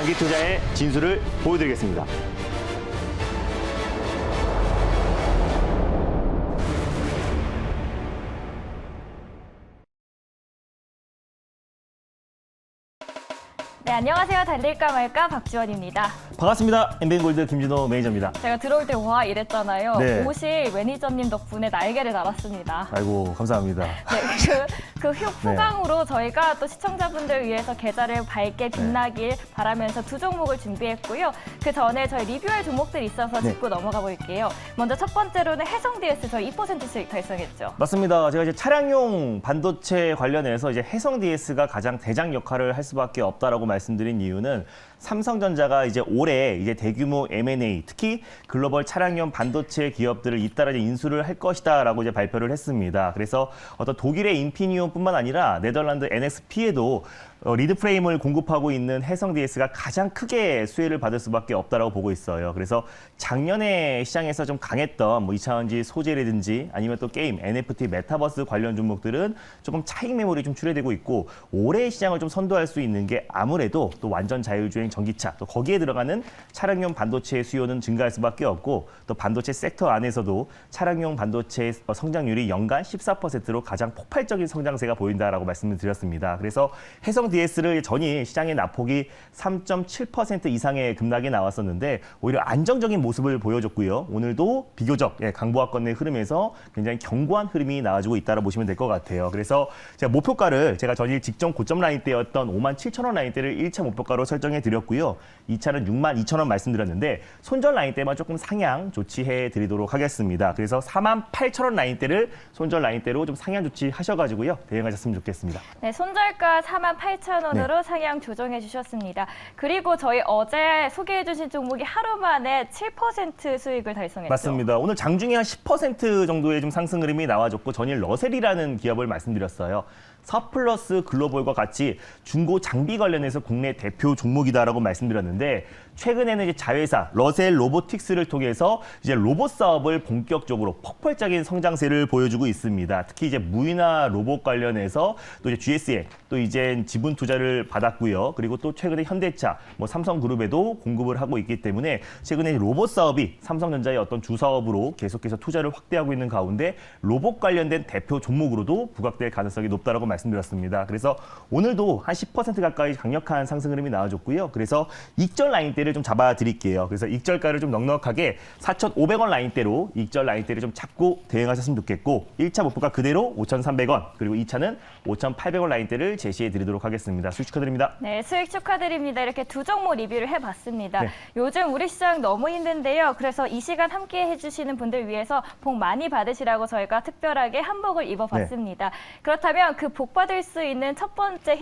장기 투자의 진수를 보여드리겠습니다. 네, 안녕하세요. 달릴까 말까 박지원입니다. 반갑습니다. 엠벤골드 김준호 매니저입니다. 제가 들어올 때 와 이랬잖아요. 네. 옷이 매니저님 덕분에 날개를 달았습니다. 아이고 감사합니다. 네, 그 후광으로 저희가 또 시청자분들 위해서 계좌를 밝게 빛나길 바라면서 두 종목을 준비했고요. 그 전에 저희 리뷰할 종목들이 있어서 짚고 넘어가 볼게요. 먼저 첫 번째로는 해성-DS 저희 2% 수익 달성했죠. 맞습니다. 제가 이제 차량용 반도체 관련해서 이제 해성-DS가 가장 대장 역할을 할 수밖에 없다라고 말씀드린 이유는 삼성전자가 이제 올해 이제 대규모 M&A, 특히 글로벌 차량용 반도체 기업들을 잇따라 이제 인수를 할 것이다라고 이제 발표를 했습니다. 그래서 어떤 독일의 인피니온뿐만 아니라 네덜란드 NXP에도 리드 프레임을 공급하고 있는 해성-DS가 가장 크게 수혜를 받을 수밖에 없다라고 보고 있어요. 그래서 작년에 시장에서 좀 강했던 뭐 2차원지 소재라든지 아니면 또 게임, NFT, 메타버스 관련 종목들은 조금 차익 매물이 좀 출회되고 있고 올해 시장을 좀 선도할 수 있는 게 아무래도 또 완전 자율주행 전기차, 또 거기에 들어가는 차량용 반도체의 수요는 증가할 수밖에 없고 또 반도체 섹터 안에서도 차량용 반도체 성장률이 연간 14%로 가장 폭발적인 성장세가 보인다라고 말씀을 드렸습니다. 그래서 해성-DS를 전일 시장의 낙폭이 3.7% 이상의 급락이 나왔었는데 오히려 안정적인 모습을 보여줬고요. 오늘도 비교적 강보합권의 흐름에서 굉장히 견고한 흐름이 나와주고 있다고 보시면 될 것 같아요. 그래서 제가 목표가를 제가 전일 직전 고점 라인대였던 57,000원 라인대를 1차 목표가로 설정해 드렸고요. 2차는 62,000원 말씀드렸는데 손절 라인대만 조금 상향 조치해 드리도록 하겠습니다. 그래서 48,000원 라인대를 손절 라인대로 좀 상향 조치하셔가지고요. 대응하셨으면 좋겠습니다. 네, 손절가 48,000원으로 상향 조정해 주셨습니다. 그리고 저희 어제 소개해 주신 종목이 하루 만에 7% 수익을 달성했죠. 맞습니다. 오늘 장중에 한 10% 정도의 좀 상승 흐름이 나와줬고 전일 러셀이라는 기업을 말씀드렸어요. 서플러스 글로벌과 같이 중고 장비 관련해서 국내 대표 종목이다라고 말씀드렸는데 최근에는 이제 자회사 러셀 로보틱스를 통해서 이제 로봇 사업을 본격적으로 폭발적인 성장세를 보여주고 있습니다. 특히 이제 무인화 로봇 관련해서 또 이제 GS에 또 이제 지분 투자를 받았고요. 그리고 또 최근에 현대차, 뭐 삼성그룹에도 공급을 하고 있기 때문에 최근에 로봇 사업이 삼성전자의 어떤 주사업으로 계속해서 투자를 확대하고 있는 가운데 로봇 관련된 대표 종목으로도 부각될 가능성이 높다라고 말씀드렸습니다. 그래서 오늘도 한 10% 가까이 강력한 상승 흐름이 나와줬고요. 그래서 익절 라인대를 좀 잡아드릴게요. 그래서 익절가를 좀 넉넉하게 4,500원 라인대로 익절 라인대를 좀 잡고 대응하셨으면 좋겠고 1차 목표가 그대로 5,300원 그리고 2차는 5,800원 라인대를 제시해 드리도록 하겠습니다. 수익 축하드립니다. 네, 수익 축하드립니다. 이렇게 두 종목 리뷰를 해봤습니다. 네. 요즘 우리 시장 너무 힘든데요. 그래서 이 시간 함께 해주시는 분들 위해서 복 많이 받으시라고 저희가 특별하게 한복을 입어봤습니다. 그렇다면 그 복 받을 수 있는 첫 번째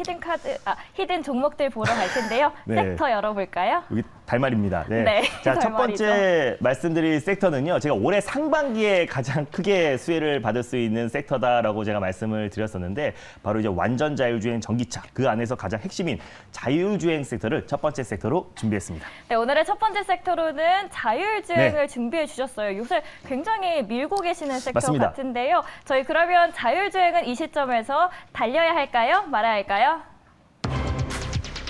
히든 종목들 보러 갈 텐데요. 네. 섹터 열어볼까요? 여기 달말입니다. 네. 네, 자, 첫 달말이죠. 번째 말씀드릴 섹터는요. 제가 올해 상반기에 가장 크게 수혜를 받을 수 있는 섹터다라고 제가 말씀을 드렸었는데 바로 이제 완전 자율주행 전기차 그 안에서 가장 핵심인 자율주행 섹터를 첫 번째 섹터로 준비했습니다. 네, 오늘의 첫 번째 섹터로는 자율주행을 네. 준비해 주셨어요. 요새 굉장히 밀고 계시는 섹터 맞습니다. 같은데요. 저희 그러면 자율주행은 이 시점에서 달려야 할까요? 말아야 할까요?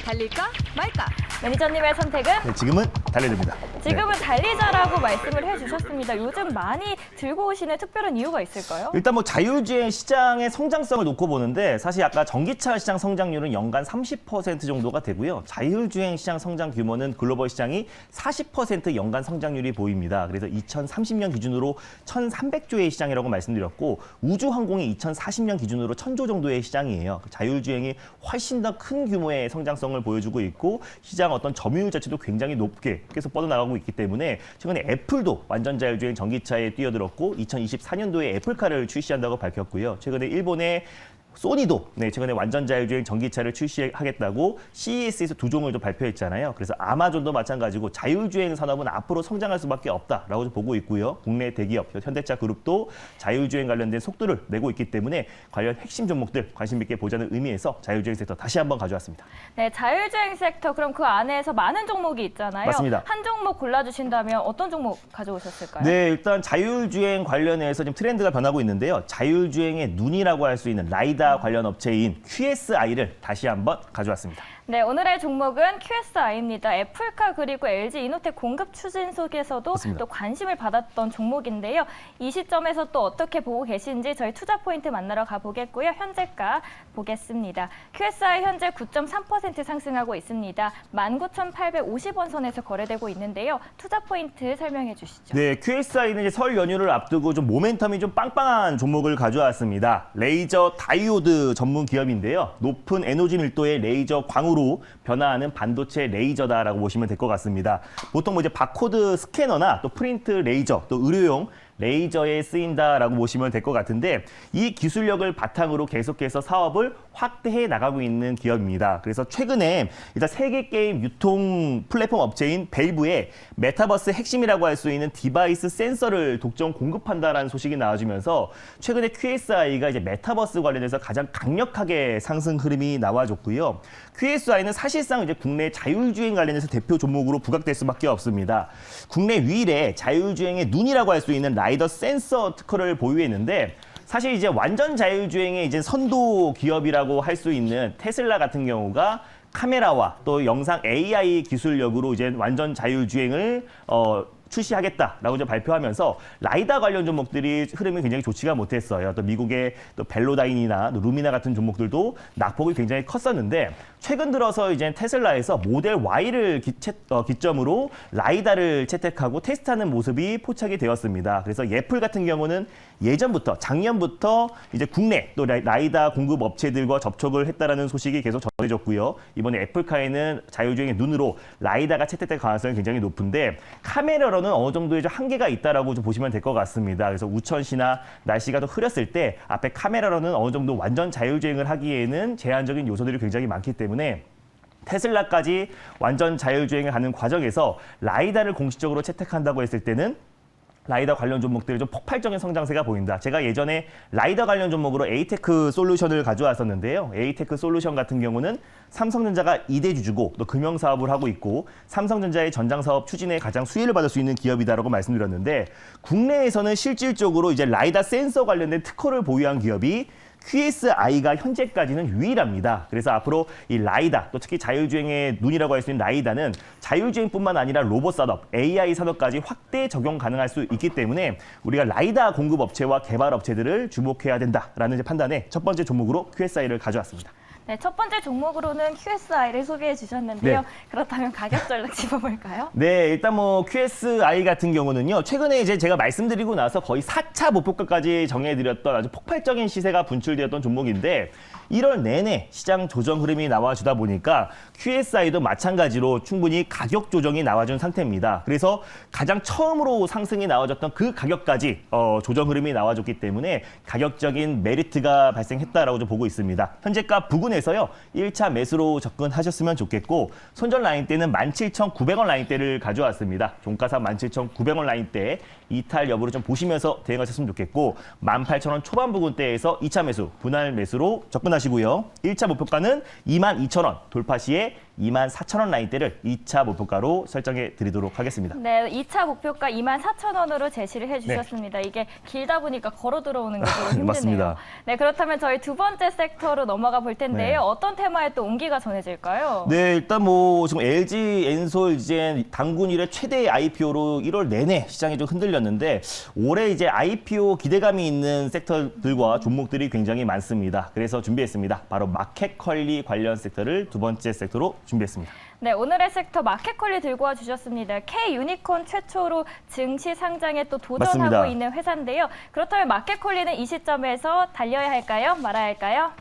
달릴까 말까? 매니저님의 선택은? 네, 지금은 달려듭니다. 지금은 달리자라고 말씀을 해주셨습니다. 요즘 많이 들고 오시는 특별한 이유가 있을까요? 일단 뭐 자율주행 시장의 성장성을 놓고 보는데 사실 아까 전기차 시장 성장률은 연간 30% 정도가 되고요. 자율주행 시장 성장 규모는 글로벌 시장이 40% 연간 성장률이 보입니다. 그래서 2030년 기준으로 1,300조의 시장이라고 말씀드렸고 우주항공이 2040년 기준으로 1,000조 정도의 시장이에요. 자율주행이 훨씬 더 큰 규모의 성장성을 보여주고 있고 시장 어떤 점유율 자체도 굉장히 높게 계속 뻗어나가고 있기 때문에 최근에 애플도 완전 자율주행 전기차에 뛰어들었고 2024년도에 애플카를 출시한다고 밝혔고요. 최근에 일본의 소니도 최근에 완전 자율주행 전기차를 출시하겠다고 CES에서 두 종을 좀 발표했잖아요. 그래서 아마존도 마찬가지고 자율주행 산업은 앞으로 성장할 수밖에 없다라고 좀 보고 있고요. 국내 대기업 현대차 그룹도 자율주행 관련된 속도를 내고 있기 때문에 관련 핵심 종목들 관심 있게 보자는 의미에서 자율주행 섹터 다시 한번 가져왔습니다. 네, 자율주행 섹터 그럼 그 안에서 많은 종목이 있잖아요. 맞습니다. 한 종목 골라주신다면 어떤 종목 가져오셨을까요? 네, 일단 자율주행 관련해서 지금 트렌드가 변하고 있는데요. 자율주행의 눈이라고 할 수 있는 라이다 관련 업체인 QSI를 다시 한번 가져왔습니다. 네, 오늘의 종목은 QSI입니다. 애플카 그리고 LG 이노텍 공급 추진 속에서도 맞습니다. 또 관심을 받았던 종목인데요. 이 시점에서 또 어떻게 보고 계신지 저희 투자 포인트 만나러 가보겠고요. 현재가 보겠습니다. QSI 현재 9.3% 상승하고 있습니다. 19,850원 선에서 거래되고 있는데요. 투자 포인트 설명해 주시죠. 네, QSI는 이제 설 연휴를 앞두고 좀 모멘텀이 좀 빵빵한 종목을 가져왔습니다. 레이저 다이오드 전문 기업인데요. 높은 에너지 밀도의 레이저 광으로 변화하는 반도체 레이저다라고 보시면 될 것 같습니다. 보통 뭐 이제 바코드 스캐너나 또 프린트 레이저, 또 의료용 레이저에 쓰인다라고 보시면 될 것 같은데 이 기술력을 바탕으로 계속해서 사업을 확대해 나가고 있는 기업입니다. 그래서 최근에 일단 세계 게임 유통 플랫폼 업체인 밸브의 메타버스 핵심이라고 할 수 있는 디바이스 센서를 독점 공급한다라는 소식이 나와주면서 최근에 QSI가 이제 메타버스 관련해서 가장 강력하게 상승 흐름이 나와줬고요. QSI는 사실상 이제 국내 자율주행 관련해서 대표 종목으로 부각될 수밖에 없습니다. 국내 유일의 자율주행의 눈이라고 할 수 있는 라이더 센서 특허를 보유했는데 사실 이제 완전 자율주행의 이제 선도 기업이라고 할 수 있는 테슬라 같은 경우가 카메라와 또 영상 AI 기술력으로 이제 완전 자율주행을 출시하겠다라고 이제 발표하면서 라이다 관련 종목들이 흐름이 굉장히 좋지가 못했어요. 또 미국의 또 벨로다인이나 또 루미나 같은 종목들도 낙폭이 굉장히 컸었는데 최근 들어서 이제 테슬라에서 모델 Y를 기점으로 라이다를 채택하고 테스트하는 모습이 포착이 되었습니다. 그래서 애플 같은 경우는 예전부터 작년부터 이제 국내 또 라이다 공급 업체들과 접촉을 했다라는 소식이 계속 전해졌고요. 이번에 애플카에는 자율주행의 눈으로 라이다가 채택될 가능성이 굉장히 높은데 카메라로는 어느 정도의 좀 한계가 있다라고 좀 보시면 될 것 같습니다. 그래서 우천시나 날씨가 더 흐렸을 때 앞에 카메라로는 어느 정도 완전 자율주행을 하기에는 제한적인 요소들이 굉장히 많기 때문에 테슬라까지 완전 자율주행을 하는 과정에서 라이다를 공식적으로 채택한다고 했을 때는 라이더 관련 종목들이 좀 폭발적인 성장세가 보인다. 제가 예전에 라이더 관련 종목으로 에이테크 솔루션을 가져왔었는데요. 에이테크 솔루션 같은 경우는 삼성전자가 2대 주주고 또 금융 사업을 하고 있고 삼성전자의 전장 사업 추진에 가장 수혜를 받을 수 있는 기업이다라고 말씀드렸는데 국내에서는 실질적으로 이제 라이더 센서 관련된 특허를 보유한 기업이 QSI가 현재까지는 유일합니다. 그래서 앞으로 이 라이다, 또 특히 자율주행의 눈이라고 할 수 있는 라이다는 자율주행뿐만 아니라 로봇 산업, AI 산업까지 확대 적용 가능할 수 있기 때문에 우리가 라이다 공급 업체와 개발 업체들을 주목해야 된다라는 이제 판단에 첫 번째 종목으로 QSI를 가져왔습니다. 네, 첫 번째 종목으로는 QSI를 소개해 주셨는데요. 네. 그렇다면 가격 전략 짚어볼까요? 네, 일단 뭐 QSI 같은 경우는요. 최근에 이제 제가 말씀드리고 나서 거의 4차 목표가까지 정해드렸던 아주 폭발적인 시세가 분출되었던 종목인데 1월 내내 시장 조정 흐름이 나와주다 보니까 QSI도 마찬가지로 충분히 가격 조정이 나와준 상태입니다. 그래서 가장 처음으로 상승이 나와줬던 그 가격까지 조정 흐름이 나와줬기 때문에 가격적인 메리트가 발생했다라고 좀 보고 있습니다. 현재가 부근에서요. 1차 매수로 접근하셨으면 좋겠고 손절 라인대는 17,900원 라인대를 가져왔습니다. 종가사 17,900원 라인대 이탈 여부를 좀 보시면서 대응하셨으면 좋겠고 18,000원 초반 부근대에서 2차 매수, 분할 매수로 접근하시고요. 1차 목표가는 22,000원 돌파 시에 24,000원 라인대를 2차 목표가로 설정해 드리도록 하겠습니다. 네, 2차 목표가 24,000원으로 제시를 해주셨습니다. 이게 길다 보니까 걸어 들어오는 게 좀 힘드네요. 맞습니다. 네, 그렇다면 저희 두 번째 섹터로 넘어가 볼 텐데요. 네. 어떤 테마에 또 온기가 전해질까요? 네, 일단 뭐 지금 LG 엔솔 이제 당군 이래 최대 IPO로 1월 내내 시장이 좀 흔들렸는데 올해 이제 IPO 기대감이 있는 섹터들과 종목들이 굉장히 많습니다. 그래서 준비했습니다. 바로 마켓컬리 관련 섹터를 두 번째 섹터로 준비했습니다. 네, 오늘의 섹터 마켓컬리 들고 와 주셨습니다. K 유니콘 최초로 증시 상장에 또 도전하고 맞습니다. 있는 회사인데요. 그렇다면 마켓컬리는 이 시점에서 달려야 할까요? 말아야 할까요?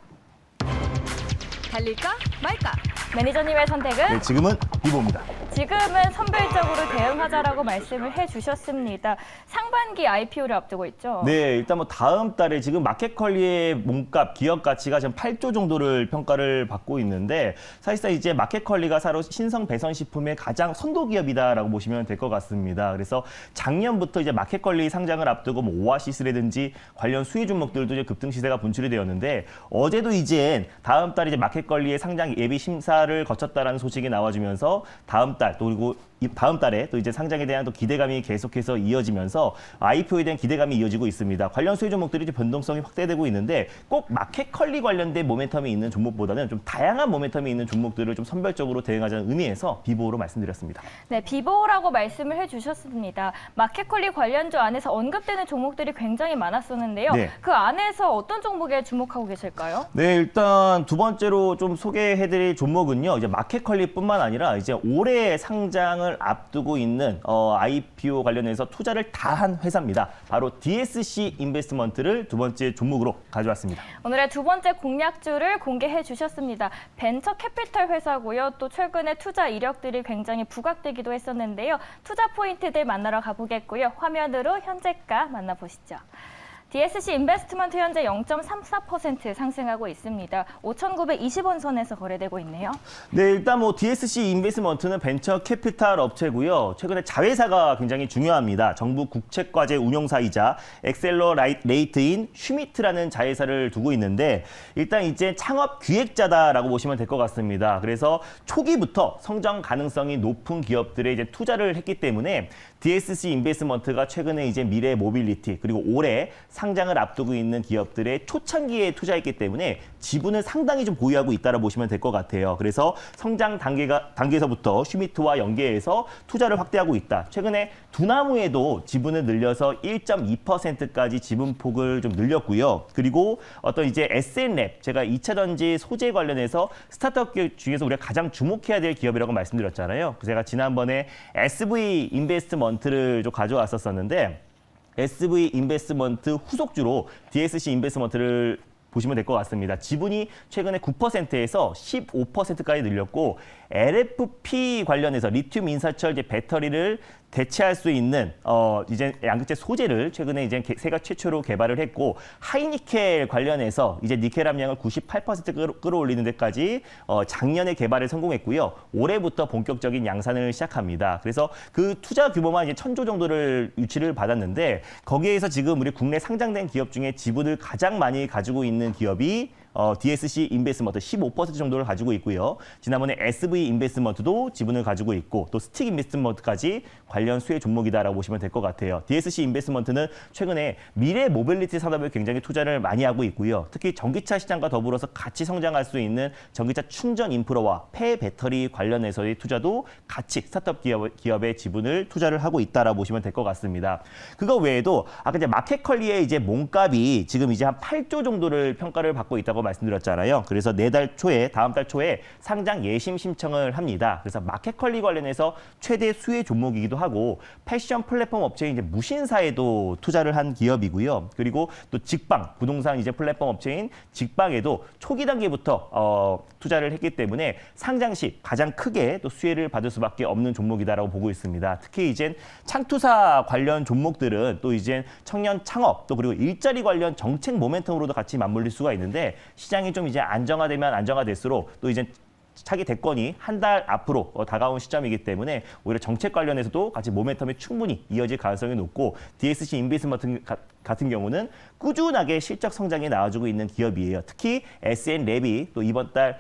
달릴까 말까? 매니저님의 선택은? 네, 지금은 리보입니다. 지금은 선별적으로 대응하자라고 말씀을 해주셨습니다. 상반기 IPO를 앞두고 있죠. 네, 일단 뭐 다음 달에 지금 마켓컬리의 몸값, 기업 가치가 지금 8조 정도를 평가를 받고 있는데 사실상 이제 마켓컬리가 사로 신성 배선식품의 가장 선도 기업이다라고 보시면 될 것 같습니다. 그래서 작년부터 이제 마켓컬리 상장을 앞두고 뭐 오아시스라든지 관련 수혜 종목들도 이제 급등 시세가 분출이 되었는데 어제도 이제 다음 달 이제 마켓컬리의 상장 예비 심사를 거쳤다라는 소식이 나와주면서 다음 달 또 그리고 다음 달에 또 이제 상장에 대한 또 기대감이 계속해서 이어지면서 IPO에 대한 기대감이 이어지고 있습니다. 관련 수혜 종목들이 좀 변동성이 확대되고 있는데 꼭 마켓컬리 관련된 모멘텀이 있는 종목보다는 좀 다양한 모멘텀이 있는 종목들을 좀 선별적으로 대응하자는 의미에서 비보로 말씀드렸습니다. 네, 비보라고 말씀을 해주셨습니다. 마켓컬리 관련주 안에서 언급되는 종목들이 굉장히 많았었는데요. 네. 그 안에서 어떤 종목에 주목하고 계실까요? 네, 일단 두 번째로 좀 소개해드릴 종목은요. 이제 마켓컬리뿐만 아니라 이제 올해 상장을 앞두고 있는 IPO 관련해서 투자를 다 한 회사입니다. 바로 DSC 인베스트먼트를 두 번째 종목으로 가져왔습니다. 오늘의 두 번째 공략주를 공개해 주셨습니다. 벤처 캐피털 회사고요. 또 최근에 투자 이력들이 굉장히 부각되기도 했었는데요. 투자 포인트들 만나러 가보겠고요. 화면으로 현재가 만나보시죠. DSC 인베스트먼트 현재 0.34% 상승하고 있습니다. 5,920원 선에서 거래되고 있네요. 네, 일단 뭐 DSC 인베스트먼트는 벤처 캐피탈 업체고요. 최근에 자회사가 굉장히 중요합니다. 정부 국책과제 운용사이자 엑셀러레이트인 슈미트라는 자회사를 두고 있는데 일단 이제 창업 기획자다라고 보시면 될 것 같습니다. 그래서 초기부터 성장 가능성이 높은 기업들에 이제 투자를 했기 때문에 DSC 인베스트먼트가 최근에 이제 미래 모빌리티 그리고 올해 상장을 앞두고 있는 기업들의 초창기에 투자했기 때문에 지분을 상당히 좀 보유하고 있다고 보시면 될 것 같아요. 그래서 성장 단계에서부터 슈미트와 연계해서 투자를 확대하고 있다. 최근에 두나무에도 지분을 늘려서 1.2%까지 지분폭을 좀 늘렸고요. 그리고 어떤 이제 SN랩, 제가 2차 전지 소재 관련해서 스타트업 기업 중에서 우리가 가장 주목해야 될 기업이라고 말씀드렸잖아요. 제가 지난번에 SV 인베스트먼트를 좀 가져왔었는데 SV 인베스트먼트 후속주로 DSC 인베스트먼트를 보시면 될 것 같습니다. 지분이 최근에 9%에서 15%까지 늘렸고 LFP 관련해서 리튬 인사철 배터리를 대체할 수 있는 이제 양극재 소재를 최근에 이제 세계 최초로 개발을 했고 하이니켈 관련해서 이제 니켈 함량을 98% 끌어올리는 데까지 작년에 개발에 성공했고요. 올해부터 본격적인 양산을 시작합니다. 그래서 그 투자 규모만 이제 1,000조 정도를 유치를 받았는데 거기에서 지금 우리 국내 상장된 기업 중에 지분을 가장 많이 가지고 있는 기업이 DSC 인베스트먼트 15% 정도를 가지고 있고요. 지난번에 SV 인베스트먼트도 지분을 가지고 있고 또 스틱 인베스트먼트까지 관련 수혜 종목이다라고 보시면 될 것 같아요. DSC 인베스트먼트는 최근에 미래 모빌리티 산업에 굉장히 투자를 많이 하고 있고요. 특히 전기차 시장과 더불어서 같이 성장할 수 있는 전기차 충전 인프라와 폐배터리 관련해서의 투자도 같이 스타트업 기업의 지분을 투자를 하고 있다라고 보시면 될 것 같습니다. 그거 외에도 아까 이제 마켓컬리의 이제 몸값이 지금 이제 한 8조 정도를 평가를 받고 있다고 말씀드렸잖아요. 그래서 다음 달 초에 상장 예심 신청을 합니다. 그래서 마켓컬리 관련해서 최대 수혜 종목이기도 하고 패션 플랫폼 업체인 이제 무신사에도 투자를 한 기업이고요. 그리고 또 직방 부동산 이제 플랫폼 업체인 직방에도 초기 단계부터 투자를 했기 때문에 상장 시 가장 크게 또 수혜를 받을 수밖에 없는 종목이다라고 보고 있습니다. 특히 이제 창투사 관련 종목들은 또 이제 청년 창업 또 그리고 일자리 관련 정책 모멘텀으로도 같이 맞물릴 수가 있는데 시장이 좀 이제 안정화되면 안정화될수록 또 이제 차기 대권이 한 달 앞으로 다가온 시점이기 때문에 오히려 정책 관련해서도 같이 모멘텀이 충분히 이어질 가능성이 높고 DSC 인베스트먼트 같은 경우는 꾸준하게 실적 성장이 나와주고 있는 기업이에요. 특히 SN랩이 또 이번 달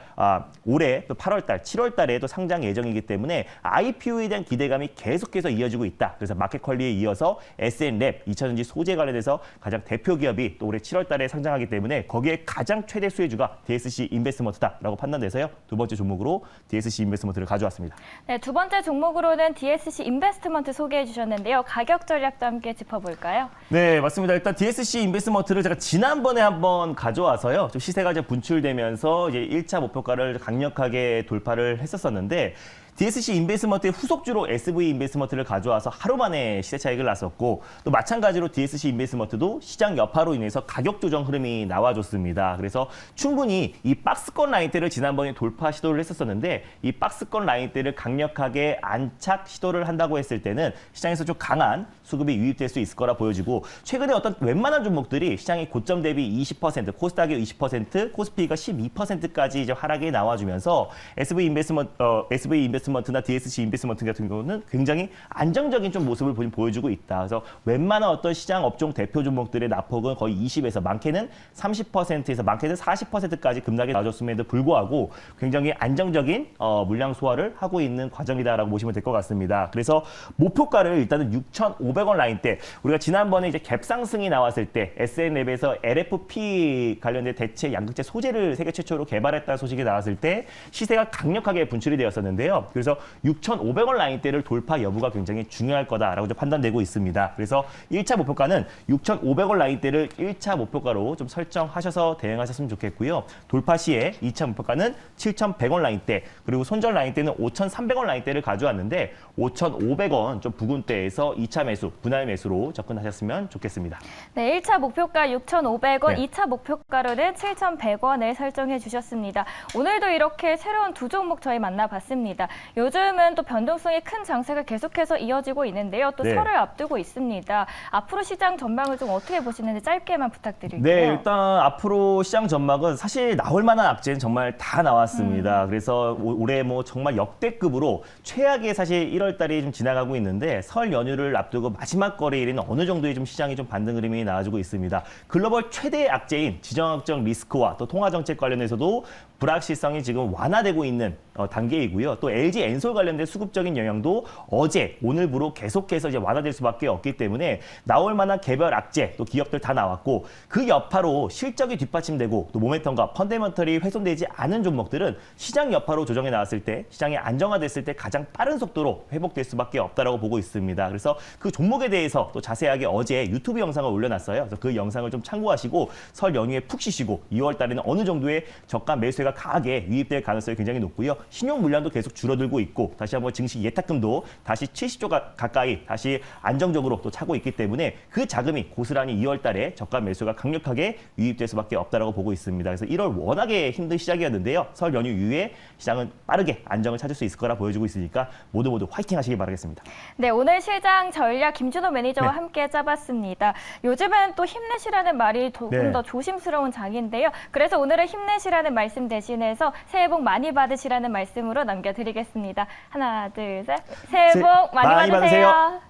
올해 또 8월 달, 7월 달에 또 상장 예정이기 때문에 IPO에 대한 기대감이 계속해서 이어지고 있다. 그래서 마켓컬리에 이어서 SN랩 2차전지 소재 관련해서 가장 대표 기업이 또 올해 7월 달에 상장하기 때문에 거기에 가장 최대 수혜주가 DSC 인베스트먼트다라고 판단돼서요. 두 번째 종목으로 DSC 인베스트먼트를 가져왔습니다. 네, 두 번째 종목으로는 DSC 인베스트먼트 소개해 주셨는데요. 가격 전략도 함께 짚어볼까요? 네, 맞습니다. 일단 DSC 인베스트먼트를 제가 지난번에 한번 가져와서요. 좀 시세가 이제 분출되면서 이제 1차 목표가를 강력하게 돌파를 했었는데 DSC 인베스트먼트의 후속주로 SV 인베스트먼트를 가져와서 하루 만에 시세 차익을 났었고 또 마찬가지로 DSC 인베스트먼트도 시장 여파로 인해서 가격 조정 흐름이 나와줬습니다. 그래서 충분히 이 박스권 라인대를 지난번에 돌파 시도를 했었는데 이 박스권 라인대를 강력하게 안착 시도를 한다고 했을 때는 시장에서 좀 강한 수급이 유입될 수 있을 거라 보여지고 최근에 어떤 웬만한 종목들이 시장의 고점 대비 20%, 코스닥이 20%, 코스피가 12%까지 이제 하락이 나와주면서 SV 인베스트먼트 인베스트먼트나 DSC 인베스트먼트 같은 경우는 굉장히 안정적인 좀 모습을 보여주고 있다. 그래서 웬만한 어떤 시장 업종 대표 종목들의 낙폭은 거의 20에서 많게는 30%에서 많게는 40%까지 급락이 나와줬음에도 불구하고 굉장히 안정적인 물량 소화를 하고 있는 과정이다라고 보시면 될 것 같습니다. 그래서 목표가를 일단은 6,500원 라인대, 우리가 지난번에 이제 갭 상승이 나왔을 때 SNL에서 LFP 관련된 대체 양극재 소재를 세계 최초로 개발했다는 소식이 나왔을 때 시세가 강력하게 분출이 되었었는데요. 그래서 6,500원 라인대를 돌파 여부가 굉장히 중요할 거다라고 좀 판단되고 있습니다. 그래서 1차 목표가는 6,500원 라인대를 1차 목표가로 좀 설정하셔서 대응하셨으면 좋겠고요. 돌파 시에 2차 목표가는 7,100원 라인대, 그리고 손절 라인대는 5,300원 라인대를 가져왔는데 5,500원 좀 부근대에서 2차 매수, 분할 매수로 접근하셨으면 좋겠습니다. 네, 1차 목표가 6,500원, 네. 2차 목표가로는 7,100원을 설정해 주셨습니다. 오늘도 이렇게 새로운 두 종목 저희 만나봤습니다. 요즘은 또 변동성이 큰 장세가 계속해서 이어지고 있는데요. 또 네. 설을 앞두고 있습니다. 앞으로 시장 전망을 좀 어떻게 보시는지 짧게만 부탁드릴게요. 네, 일단 앞으로 시장 전망은 사실 나올 만한 악재는 정말 다 나왔습니다. 그래서 올해 뭐 정말 역대급으로 최악의 사실 1월 달이 좀 지나가고 있는데 설 연휴를 앞두고 마지막 거래일에는 어느 정도의 좀 시장이 좀 반등 흐름이 나와주고 있습니다. 글로벌 최대의 악재인 지정학적 리스크와 또 통화정책 관련해서도 불확실성이 지금 완화되고 있는 단계이고요. 또 LG 엔솔 관련된 수급적인 영향도 어제, 오늘부로 계속해서 이제 완화될 수밖에 없기 때문에 나올 만한 개별 악재, 또 기업들 다 나왔고 그 여파로 실적이 뒷받침되고 또 모멘텀과 펀더멘털이 훼손되지 않은 종목들은 시장 여파로 조정해 나왔을 때, 시장이 안정화됐을 때 가장 빠른 속도로 회복될 수밖에 없다라고 보고 있습니다. 그래서 그 종목에 대해서 또 자세하게 어제 유튜브 영상을 올려놨어요. 그래서 그 영상을 좀 참고하시고 설 연휴에 푹 쉬시고 2월 달에는 어느 정도의 저가 매수가 강하게 유입될 가능성이 굉장히 높고요. 신용 물량도 계속 줄어들고 있고 다시 한번 증시 예탁금도 다시 70조 가까이 다시 안정적으로 또 차고 있기 때문에 그 자금이 고스란히 2월 달에 저가 매수가 강력하게 유입될 수밖에 없다라고 보고 있습니다. 그래서 1월 워낙에 힘든 시작이었는데요. 설 연휴 이후에 시장은 빠르게 안정을 찾을 수 있을 거라 보여주고 있으니까 모두 화이팅 하시기 바라겠습니다. 네, 오늘 시장 전략 김준호 매니저와 네. 함께 짜봤습니다. 요즘은 또 힘내시라는 말이 조금 네. 더 조심스러운 장인데요. 그래서 오늘은 힘내시라는 말씀 대신해서 새해 복 많이 받으시라는 말씀으로 남겨드리겠습니다. 하나, 둘, 셋. 새해 복 많이 받으세요.